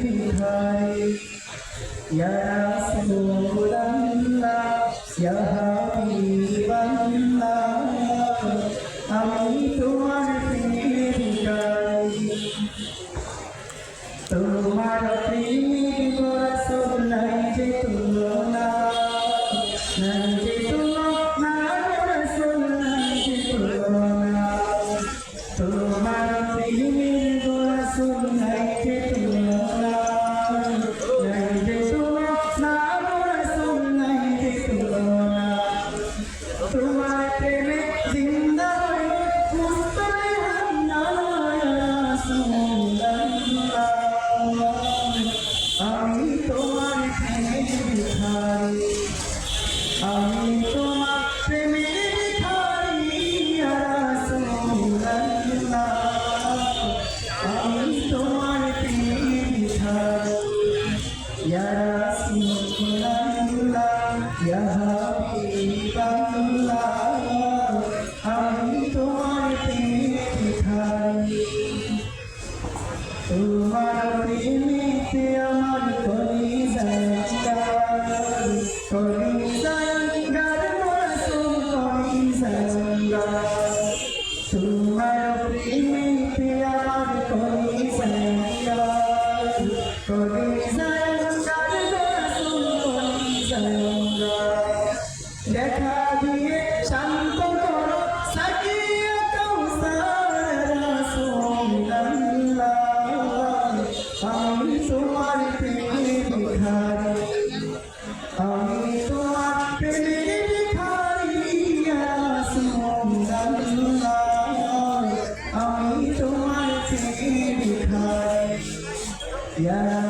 भिखारी या रसूल अल्लाह या हबीब अल्लाह আমি তোমার প্রেমের ভিখারি তোমার প্রেমের রাসূল নাই যে তুলনা নাই যে তুলনা রাসূল নাই যে তুলনা তোমার প্রেমের রাসূল নাই যে তুলনা নাই যে তুলনা রাসূল নাই যে তুলনা তোমার প্রেমে জিন্দা আমি তোমার প্রেমের ভিখারি আমি তোমার প্রেমের ভিখারি ইয়া রাসূলুল্লাহ আমি তোমার প্রেমের ভিখারি ইয়া রাসূলুল্লাহ ইয়া হাবিবাল্লাহ আমি তোমার প্রেমের ভিখারি তোমার প্রেমেতে আমার কলিজার রাসূল কলিজার তোমার প্রেমেতে আমার কলিজার রাসূল কলিজার দেখা দিয়ে শান্ত করো সাকিয়া কাউসার রাসূলুল্লাহ আমি তোমার প্রেমের ভিখারি আমি তোমার প্রেমের ভিখারি ইয়া রাসূলুল্লাহ আমি তোমার প্রেমের ভিখারি ইয়া